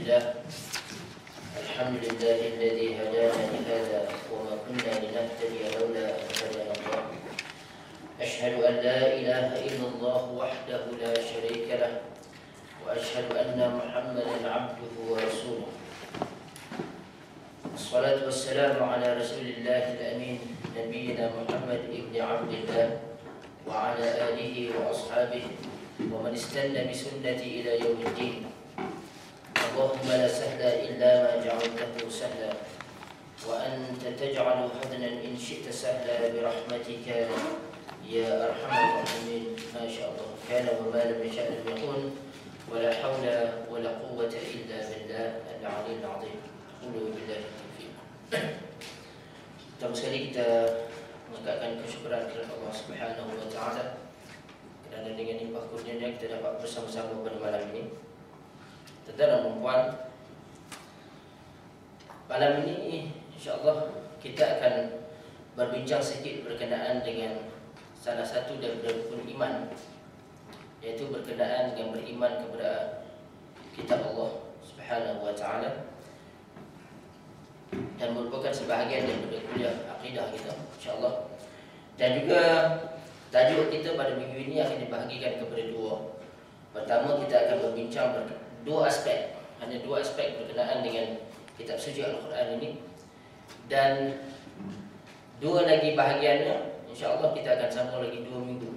الله الحمد لله الذي هدانا لهذا وما كنا لنهتدي لولا أن هدانا الله أشهد أن لا إله إلا الله وحده لا شريك له وأشهد أن محمدا عبده ورسوله الصلاة والسلام على رسول الله الأمين نبينا محمد بن عبد الله وعلى آله وأصحابه ومن استنى بسنته إلى يوم الدين اللهم لا سهل إلا ما جعلته سهلا وأنت تجعل حزنا إن شئت سهلا برحمتك يا أرحم الراحمين ما شاء الله كان وما لم يشاء لم يكن ولا حول ولا قوة إلا بالله العلي العظيم قولوا بالله التوفيق. Pertama sekali kita mengucapkan kesyukuran kepada Allah Subhanahu wa taala kerana dengan limpah kurnianya kita dapat bersama-sama pada malam ini. Tuan-tuan dan puan, malam ini insya-Allah kita akan berbincang sedikit berkenaan dengan salah satu daripada rukun iman, iaitu berkenaan dengan beriman kepada kitab Allah Subhanahu wa taala dan merupakan sebahagian daripada kuliah akidah kita insya-Allah. Dan juga tajuk kita pada minggu ini akan dibahagikan kepada dua. Pertama, kita akan berbincang dua aspek, hanya dua aspek berkenaan dengan kitab suci Al-Quran ini, dan dua lagi bahagiannya insya-Allah kita akan sambung lagi 2 minggu.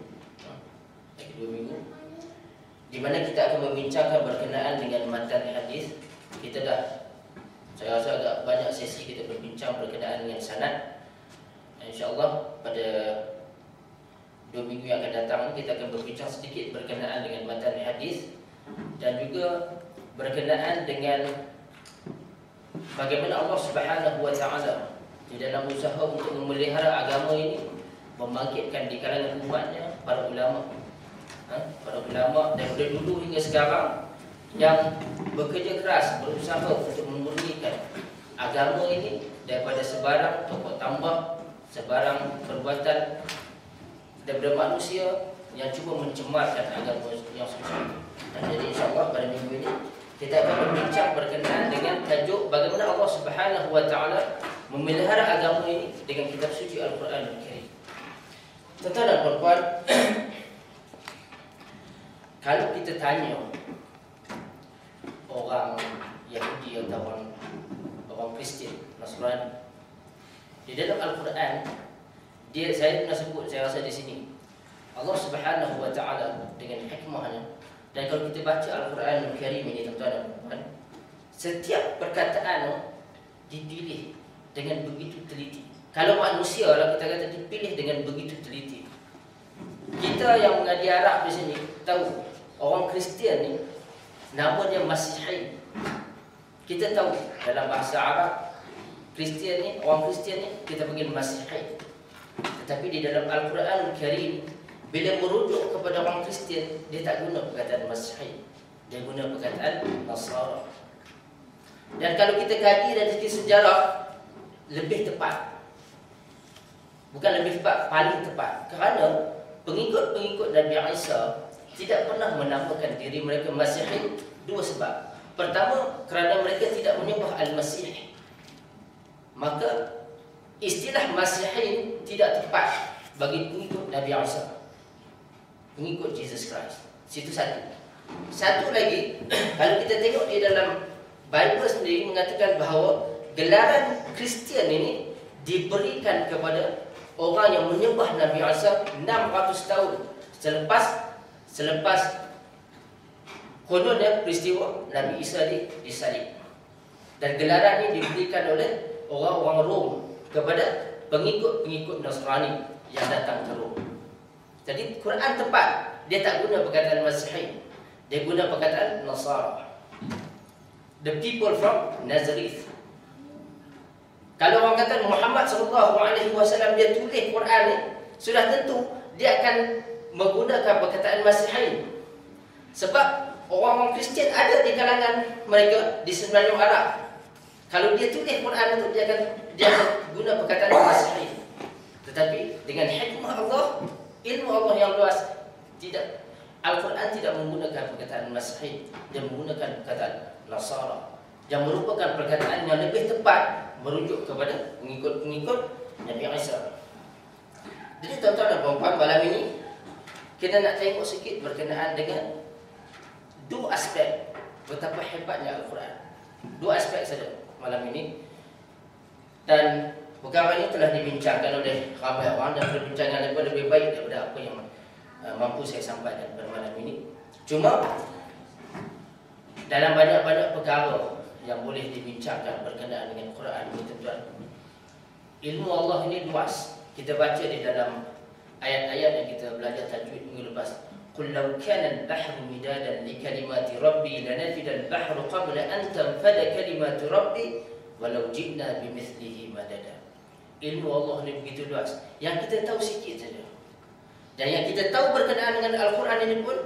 Lagi 2 minggu di mana kita akan membincangkan berkenaan dengan matan hadis. Kita dah, saya rasa agak banyak sesi kita berbincang berkenaan dengan sanad. InsyaAllah pada 2 minggu yang akan datang kita akan berbincang sedikit berkenaan dengan matan hadis dan juga berkenaan dengan bagaimana Allah Subhanahu wa taala di dalam usaha untuk memelihara agama ini membangkitkan di kalangan umatnya para ulama. Para ulama daripada dulu hingga sekarang yang bekerja keras berusaha untuk memurnikan agama ini daripada sebarang pokok tambah, sebarang perbuatan daripada manusia yang cuba mencemarkan agama yang suci. Dan jadi insya-Allah pada minggu ini kita akan berbincang berkenaan dengan tajuk bagaimana Allah Subhanahu wa taala memelihara agama ini dengan kitab suci Al-Quran Al-Karim. Tuan-tuan dan puan-puan, kalau kita tanya orang Yahudi atau orang Kristian, Nasrani, di dalam Al-Quran, saya pernah sebut, saya rasa di sini, Allah Subhanahu wa taala dengan hikmahnya, dan kalau kita baca Al-Quran Al-Karim ini tuan-tuan dan puan, setiap perkataan dipilih dengan begitu teliti. Kalau manusia lah kita kata dipilih dengan begitu teliti. Kita yang mengaji Arab di sini tahu orang Kristian ni nama dia Masihi. Kita tahu dalam bahasa Arab Kristian ni, orang Kristian ni kita panggil Masihi. Tetapi di dalam Al-Quran Al-Karim bila merujuk kepada orang Kristian, dia tak guna perkataan Masihi, dia guna perkataan Nasara. Dan kalau kita kaji dari segi sejarah, lebih tepat, bukan lebih tepat, paling tepat, kerana pengikut-pengikut Nabi Isa tidak pernah menamakan diri mereka Masihi. Dua sebab. Pertama, kerana mereka tidak menyembah Al-Masih, maka istilah Masihi tidak tepat bagi pengikut Nabi Isa, pengikut Jesus Christ. Situ satu. Satu lagi, kalau kita tengok di dalam Bible sendiri mengatakan bahawa gelaran Kristian ini diberikan kepada orang yang menyembah Nabi Isa 600 tahun selepas kononnya peristiwa Nabi Isa disalib. Dan gelaran ini diberikan oleh orang-orang Rom kepada pengikut-pengikut Nasrani yang datang ke Rom. Jadi Quran tepat, dia tak guna perkataan Masihi, dia guna perkataan Nasara, the people from Nazareth. Kalau orang kata Muhammad SAW dia tulis Quran ni, sudah tentu dia akan menggunakan perkataan Masihi. Sebab orang-orang Kristian ada di kalangan mereka di semenanjung Arab. Kalau dia tulis Quran itu dia akan guna perkataan Masihi. Tetapi dengan hikmah Allah, ilmu Allah yang luas, tidak, Al-Quran tidak menggunakan perkataan Masihi, dia menggunakan perkataan Nasara. yang merupakan perkataan yang lebih tepat merujuk kepada pengikut-pengikut Nabi Isa. Jadi tuan-tuan dan puan-puan, malam ini kita nak tengok sikit berkenaan dengan dua aspek betapa hebatnya Al-Quran. Dua aspek saja malam ini. Dan perkara ini telah dibincangkan oleh ramai orang dan perbincangan lebih baik daripada apa yang mampu saya sampaikan pada malam ini. Cuma dalam banyak-banyak perkara yang boleh dibincangkan berkenaan dengan Quran ini, tuan-tuan, ilmu Allah ini luas. Kita baca di dalam ayat-ayat yang kita belajar tajwid minggu lepas. Qul law kana al-bahru midadan li kalimati rabbi lanafida al-bahru qabla an tanfada kalimatu rabbi walau ji'na bimithlihi madada. Ilmu Allah ini begitu luas. Yang kita tahu sikit saja. Dan yang kita tahu berkenaan dengan Al-Quran ini pun,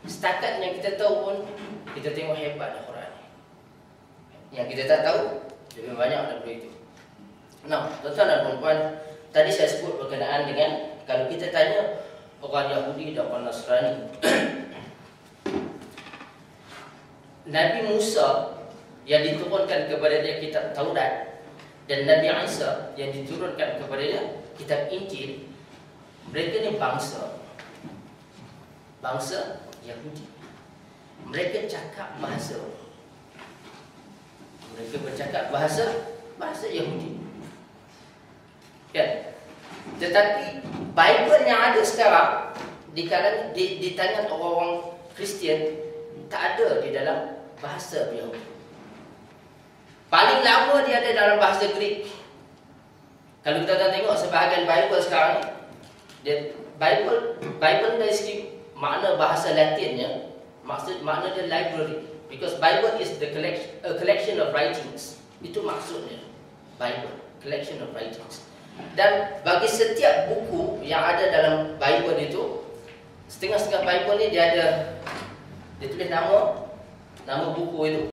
setakat yang kita tahu pun, kita tengok hebat Al-Quran. Yang kita tak tahu, lebih banyak daripada itu. Nah, tuan-tuan dan puan-puan, tadi saya sebut berkenaan dengan, kalau kita tanya orang Yahudi dan orang Nasrani, Nabi Musa yang diturunkan kepada dia kitab Taurat dan Nabi Isa yang diturunkan kepada dia kitab Injil, mereka ni bangsa Yahudi. Mereka cakap bahasa, mereka bercakap bahasa Yahudi, kan? Tetapi Bible yang ada sekarang di tangan orang-orang Kristian tak ada di dalam bahasa Yahudi. Paling lama dia ada dalam bahasa Greek. Kalau kita tengok sebahagian Bible sekarang, Bible dari segi makna bahasa Latinnya, makna dia library, because Bible is a collection of writings. Itu maksudnya Bible, collection of writings. Dan bagi setiap buku yang ada dalam Bible itu, setengah-setengah Bible ni dia tulis nama buku itu.